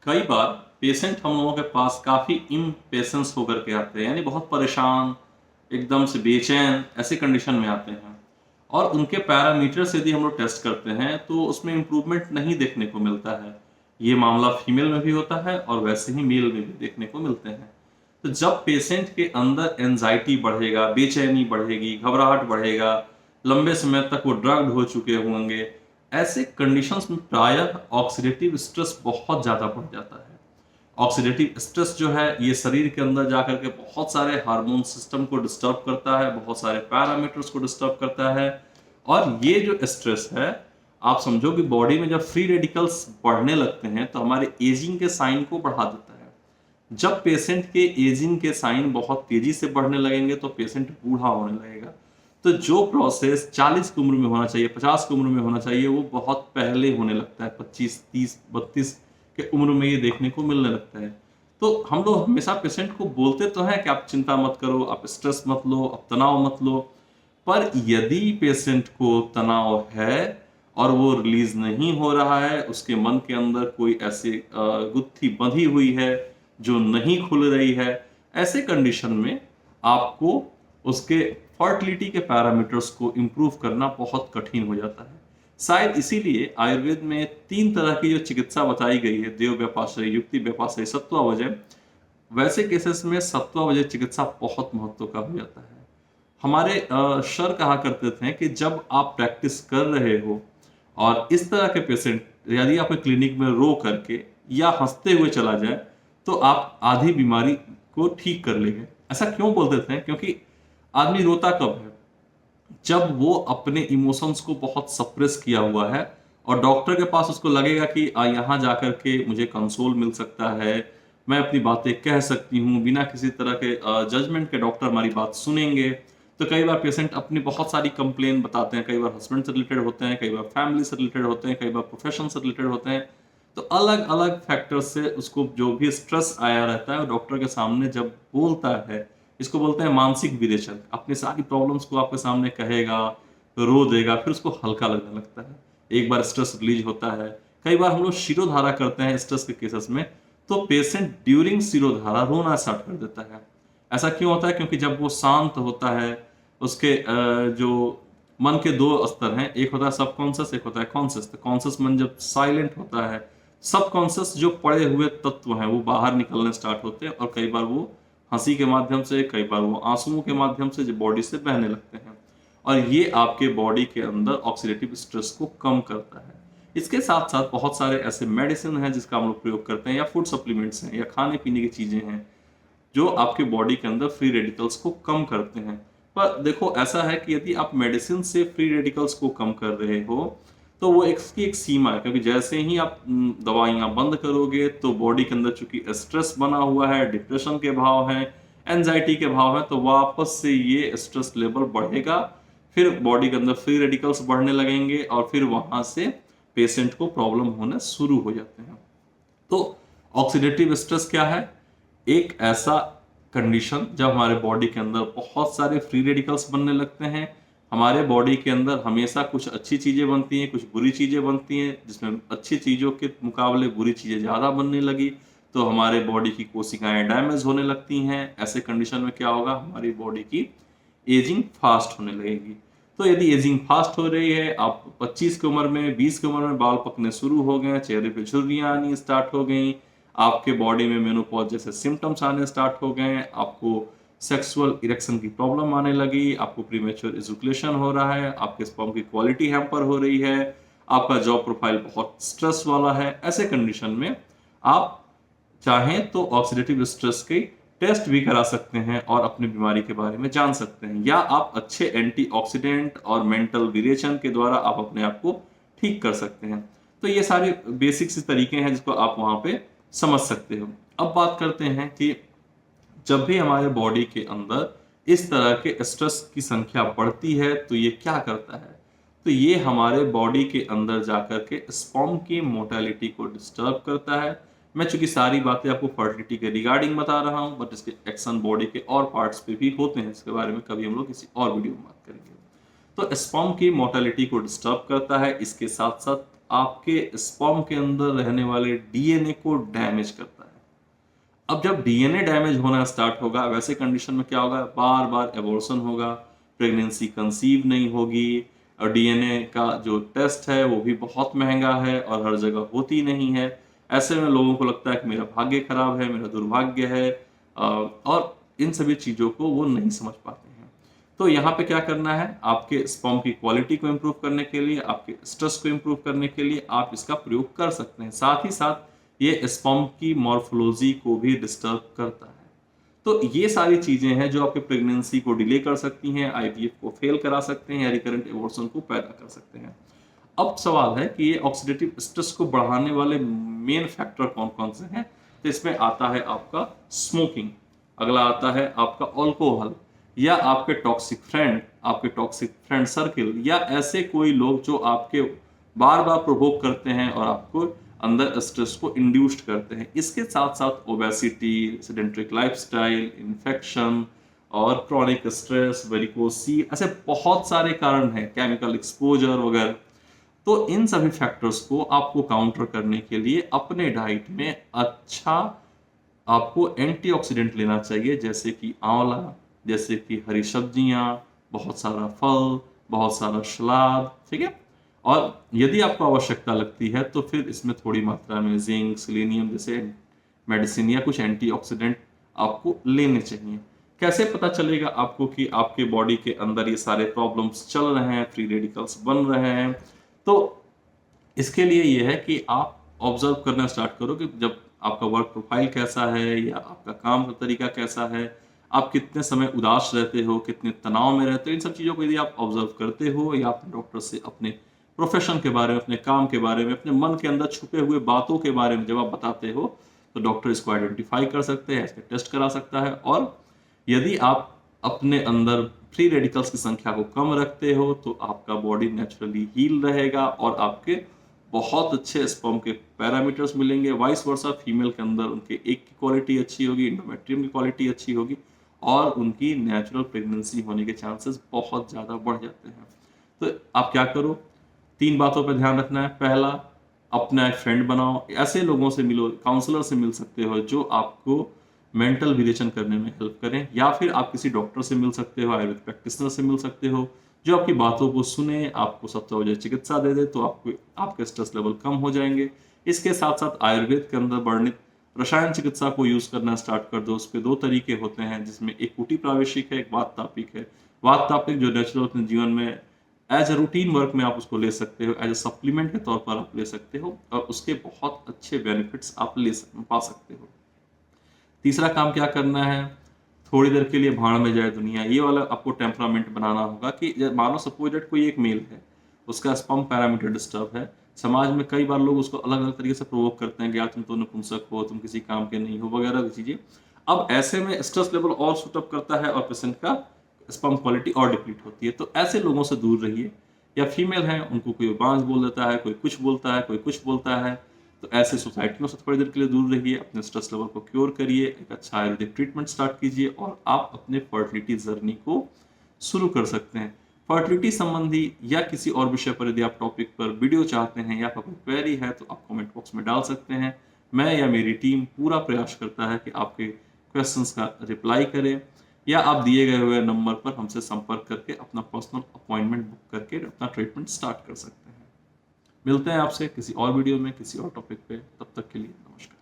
कई बार पेशेंट हम लोगों के पास काफ़ी इम्पेशेंस होकर के आते हैं, यानी बहुत परेशान, एकदम से बेचैन ऐसी कंडीशन में आते हैं। और उनके पैरामीटर्स यदि हम लोग टेस्ट करते हैं तो उसमें इम्प्रूवमेंट नहीं देखने को मिलता है। ये मामला फीमेल में भी होता है और वैसे ही मेल में भी देखने को मिलते हैं। तो जब पेशेंट के अंदर एंजाइटी बढ़ेगा, बेचैनी बढ़ेगी, घबराहट बढ़ेगा, लंबे समय तक वो ड्रग्ड हो चुके होंगे, ऐसे कंडीशंस में प्रायः ऑक्सीडेटिव स्ट्रेस बहुत ज़्यादा बढ़ जाता है। ऑक्सीडेटिव स्ट्रेस जो है ये शरीर के अंदर जाकर के बहुत सारे हार्मोन सिस्टम को डिस्टर्ब करता है, बहुत सारे पैरामीटर्स को डिस्टर्ब करता है। और ये जो स्ट्रेस है, आप समझो कि बॉडी में जब फ्री रेडिकल्स बढ़ने लगते हैं तो हमारे एजिंग के साइन को बढ़ा देता है। जब पेशेंट के एजिंग के साइन बहुत तेजी से बढ़ने लगेंगे तो पेशेंट बूढ़ा होने लगेगा। तो जो प्रोसेस 40 की उम्र में होना चाहिए, 50 की उम्र में होना चाहिए, वो बहुत पहले होने लगता है। 25, 30, 32 के उम्र में ये देखने को मिलने लगता है। तो हम लोग हमेशा पेशेंट को बोलते तो हैं कि आप चिंता मत करो, आप स्ट्रेस मत लो, आप तनाव मत लो। पर यदि पेशेंट को तनाव है और वो रिलीज नहीं हो रहा है, उसके मन के अंदर कोई ऐसी गुत्थी बंधी हुई है जो नहीं खुल रही है, ऐसे कंडीशन में आपको उसके फर्टिलिटी के पैरामीटर्स को इम्प्रूव करना बहुत कठिन हो जाता है। शायद इसीलिए आयुर्वेद में 3 तरह की जो चिकित्सा बताई गई है, देव व्यपाश्रय, युक्ति व्यपाश्रय, सत्वावजय, वैसे केसेस में सत्वावजय चिकित्सा बहुत महत्व का हो जाता है। हमारे सर कहा करते थे कि जब आप प्रैक्टिस कर रहे हो और इस तरह के पेशेंट यदि आपके क्लिनिक में रो करके या हंसते हुए चला जाए तो आप आधी बीमारी को ठीक कर लेंगे। ऐसा क्यों बोलते थे? क्योंकि आदमी रोता कब है? जब वो अपने इमोशंस को बहुत सप्रेस किया हुआ है और डॉक्टर के पास उसको लगेगा कि यहाँ जाकर के मुझे कंसोल मिल सकता है, मैं अपनी बातें कह सकती हूँ, बिना किसी तरह के जजमेंट के डॉक्टर हमारी बात सुनेंगे। तो कई बार पेशेंट अपनी बहुत सारी कंप्लेन बताते हैं, कई बार हस्बैंड से रिलेटेड होते हैं, कई बार फैमिली से रिलेटेड होते हैं, कई बार प्रोफेशन से रिलेटेड होते हैं। तो अलग-अलग फैक्टर्स से उसको जो भी स्ट्रेस आया रहता है, वो डॉक्टर के सामने जब बोलता है, इसको बोलते हैं मानसिक विरेचन। अपनी सारी प्रॉब्लम्स को आपके सामने कहेगा, रो देगा, फिर उसको हल्का लगने लगता है। एक बार स्ट्रेस रिलीज होता है। कई बार हम लोग शिरोधारा करते हैं स्ट्रेस के केसेस में, तो पेशेंट ड्यूरिंग शिरोधारा रोना स्टार्ट कर देता है। ऐसा क्यों होता है? क्योंकि जब वो शांत होता है, उसके जो मन के 2 स्तर हैं, एक होता है सबकॉन्शियस, एक होता है कॉन्शियस। तो कॉन्शियस मन जब साइलेंट होता है, सबकॉन्शियस जो पड़े हुए तत्व हैं वो बाहर निकलने स्टार्ट होते हैं और कई बार वो हंसी के माध्यम से, कई बार वो आंसुओं के माध्यम से जो बॉडी से बहने लगते हैं। और ये आपके बॉडी के अंदर ऑक्सीडेटिव स्ट्रेस को कम करता है। इसके साथ साथ बहुत सारे ऐसे मेडिसिन हैं जिसका हम लोग प्रयोग करते हैं, या फूड सप्लीमेंट्स हैं, या खाने पीने की चीजें हैं जो आपके बॉडी के अंदर फ्री रेडिकल्स को कम करते हैं। पर देखो, ऐसा है कि यदि आप मेडिसिन से फ्री रेडिकल्स को कम कर रहे हो तो वो इसकी एक सीमा है, क्योंकि जैसे ही आप दवाइयां बंद करोगे तो बॉडी के अंदर चूंकि स्ट्रेस बना हुआ है, डिप्रेशन के भाव हैं, एंजाइटी के भाव हैं, तो वापस से ये स्ट्रेस लेवल बढ़ेगा। फिर बॉडी के अंदर फ्री रेडिकल्स बढ़ने लगेंगे और फिर वहां से पेशेंट को प्रॉब्लम होने शुरू हो जाते हैं। तो ऑक्सीडेटिव स्ट्रेस क्या है? एक ऐसा कंडीशन जब हमारे बॉडी के अंदर बहुत सारे फ्री रेडिकल्स बनने लगते हैं। हमारे बॉडी के अंदर हमेशा कुछ अच्छी चीजें बनती हैं, कुछ बुरी चीजें बनती हैं, जिसमें अच्छी चीजों के मुकाबले बुरी चीजें ज्यादा बनने लगी तो हमारे बॉडी की कोशिकाएं डैमेज होने लगती हैं। ऐसे कंडीशन में क्या होगा? हमारी बॉडी की एजिंग फास्ट होने लगेगी। तो यदि एजिंग फास्ट हो रही है, आप 25 की उम्र में, 20 की उम्र में बाल पकने शुरू हो गए, चेहरे पे झुर्रियां आनी स्टार्ट हो गई, आपके बॉडी में मेनोपॉज जैसे सिम्टम्स आने स्टार्ट हो गए, आपको सेक्सुअल इरेक्शन की प्रॉब्लम आने लगी, आपको प्रीमेच्योर इजैकुलेशन हो रहा है, आपके स्पर्म की क्वालिटी हैम्पर हो रही है, आपका जॉब प्रोफाइल बहुत स्ट्रेस वाला है, ऐसे कंडीशन में आप चाहें तो ऑक्सीडेटिव स्ट्रेस की टेस्ट भी करा सकते हैं और अपनी बीमारी के बारे में जान सकते हैं, या आप अच्छे एंटीऑक्सीडेंट और मेंटल विरेचन के द्वारा आप अपने आप को ठीक कर सकते हैं। तो ये सारे बेसिक से तरीके हैं जिसको आप वहां पे समझ सकते हो। अब बात करते हैं कि जब भी हमारे बॉडी के अंदर इस तरह के स्ट्रेस की संख्या बढ़ती है तो ये क्या करता है? तो ये हमारे बॉडी के अंदर जाकर के स्पर्म की मोटालिटी को डिस्टर्ब करता है। मैं चूंकि सारी बातें आपको फर्टिलिटी के रिगार्डिंग बता रहा हूं, बट इसके एक्शन बॉडी के और पार्ट्स पे भी होते हैं, इसके बारे में कभी हम लोग किसी और वीडियो में बात करेंगे। तो स्पर्म की मोटालिटी को डिस्टर्ब करता है, इसके साथ साथ आपके स्पर्म के अंदर रहने वाले डीएनए को डैमेज करता है। अब जब डीएनए डैमेज होना स्टार्ट होगा, वैसे कंडीशन में क्या होगा, बार बार एबॉर्शन होगा, प्रेगनेंसी कंसीव नहीं होगी, और डीएनए का जो टेस्ट है वो भी बहुत महंगा है और हर जगह होती नहीं है। ऐसे में लोगों को लगता है कि मेरा भाग्य खराब है, मेरा दुर्भाग्य है, और इन सभी चीज़ों को वो नहीं समझ पाते हैं। तो यहाँ पे क्या करना है, आपके स्पर्म की क्वालिटी को इम्प्रूव करने के लिए, आपके स्ट्रेस को इम्प्रूव करने के लिए आप इसका प्रयोग कर सकते हैं। साथ ही साथ ये स्पर्म की मॉर्फोलॉजी को भी डिस्टर्ब करता है। तो ये सारी चीजें हैं जो आपके प्रेगनेंसी को डिले कर सकती हैं, आईवीएफ को फेल करा सकते हैं या रिकरेंट एबॉर्शन को पैदा कर सकते हैं। अब सवाल है कि ये ऑक्सीडेटिव स्ट्रेस को बढ़ाने वाले मेन फैक्टर कौन कौन से हैं। तो इसमें आता है आपका स्मोकिंग, अगला आता है आपका अल्कोहल, या आपके टॉक्सिक फ्रेंड सर्किल, या ऐसे कोई लोग जो आपके बार बार प्रोवोक करते हैं और आपको अंदर स्ट्रेस को इंड्यूस्ड करते हैं। इसके साथ साथ ओबेसिटी, सेडेंट्रिक लाइफस्टाइल, इन्फेक्शन और क्रॉनिक स्ट्रेस, वेरिकोसी, ऐसे बहुत सारे कारण हैं, केमिकल एक्सपोजर वगैरह। तो इन सभी फैक्टर्स को आपको काउंटर करने के लिए अपने डाइट में अच्छा आपको एंटीऑक्सीडेंट लेना चाहिए, जैसे कि आंवला, जैसे कि हरी सब्जियां, बहुत सारा फल, बहुत सारा सलाद, ठीक है। और यदि आपको आवश्यकता लगती है तो फिर इसमें थोड़ी मात्रा में जिंक, सेलेनियम जैसे मेडिसिन या कुछ एंटीऑक्सीडेंट आपको लेने चाहिए। कैसे पता चलेगा आपको कि आपके बॉडी के अंदर ये सारे प्रॉब्लम्स चल रहे हैं, फ्री रेडिकल्स बन रहे हैं? तो इसके लिए ये है कि आप ऑब्जर्व करना स्टार्ट करो कि जब आपका वर्क प्रोफाइल कैसा है या आपका काम का तरीका कैसा है, आप कितने समय उदास रहते हो, कितने तनाव में रहते हो। इन सब चीज़ों को यदि आप ऑब्जर्व करते हो या अपने डॉक्टर से अपने प्रोफेशन के बारे में, अपने काम के बारे में, अपने मन के अंदर छुपे हुए बातों के बारे में जब आप बताते हो, तो डॉक्टर इसको आइडेंटिफाई कर सकते हैं, इसके टेस्ट करा सकता है। और यदि आप अपने अंदर फ्री रेडिकल्स की संख्या को कम रखते हो तो आपका बॉडी नेचुरली हील रहेगा और आपके बहुत अच्छे स्पर्म के पैरामीटर्स मिलेंगे। वाइस वर्सा फीमेल के अंदर उनके एक की क्वालिटी अच्छी होगी, इंडोमेट्रियम की क्वालिटी अच्छी होगी, और उनकी नेचुरल प्रेगनेंसी होने के चांसेस बहुत ज़्यादा बढ़ जाते हैं। तो आप क्या करो, 3 बातों पर ध्यान रखना है। पहला, अपना एक फ्रेंड बनाओ, ऐसे लोगों से मिलो, काउंसलर से मिल सकते हो जो आपको मेंटल विरेचन करने में हेल्प करें, या फिर आप किसी डॉक्टर से मिल सकते हो, आयुर्वेद प्रैक्टिशनर से मिल सकते हो जो आपकी बातों को सुने, आपको सत्वजय चिकित्सा दे दे, तो आपको आपके स्ट्रेस लेवल कम हो जाएंगे। इसके साथ साथ आयुर्वेद के अंदर वर्णित रसायन चिकित्सा को यूज करना स्टार्ट कर दो। उस पे 2 तरीके होते हैं, जिसमें एक कुटी प्रावेशिक है, एक वात तापिक है। वात तापिक जो नेचुरल अपने जीवन में एज ए रूटीन वर्क में आप उसको ले सकते हो, एज ए सप्लीमेंट के तौर पर आप ले सकते हो, और उसके बहुत अच्छे बेनिफिट्स आप पा सकते हो। तीसरा काम क्या करना है, थोड़ी देर के लिए भाड़ में जाए दुनिया, ये वाला आपको टेम्परामेंट बनाना होगा कि मानो सपोज दैट कोई एक मेल है, उसका स्पर्म पैरामीटर डिस्टर्ब है। समाज में कई बार लोग उसको अलग अलग तरीके से प्रोवोक करते हैं कि यार तुम तो नपुंसक हो, तुम किसी काम के नहीं हो, वगैरह की चीजें। अब ऐसे में स्ट्रेस लेवल और शूटअप करता है और पेशेंट का स्पर्म क्वालिटी और डिप्लीट होती है। तो ऐसे लोगों से दूर रहिए। या फीमेल हैं, उनको कोई बांझ बोल देता है, कोई कुछ बोलता है, कोई कुछ बोलता है, तो ऐसे सोसाइटियों से थोड़ी देर के लिए दूर रहिए, अपने स्ट्रेस लेवल को क्योर करिए, एक अच्छा आयुर्वेदिक ट्रीटमेंट स्टार्ट कीजिए और आप अपने फर्टिलिटी जर्नी को शुरू कर सकते हैं। फर्टिलिटी संबंधी या किसी और विषय पर यदि आप टॉपिक पर वीडियो चाहते हैं या कोई क्वेरी है तो आप कमेंट बॉक्स में डाल सकते हैं। मैं या मेरी टीम पूरा प्रयास करता है कि आपके क्वेश्चंस का रिप्लाई करें, या आप दिए गए हुए नंबर पर हमसे संपर्क करके अपना पर्सनल अपॉइंटमेंट बुक करके अपना ट्रीटमेंट स्टार्ट कर सकते हैं। मिलते हैं आपसे किसी और वीडियो में, किसी और टॉपिक पे। तब तक के लिए नमस्कार।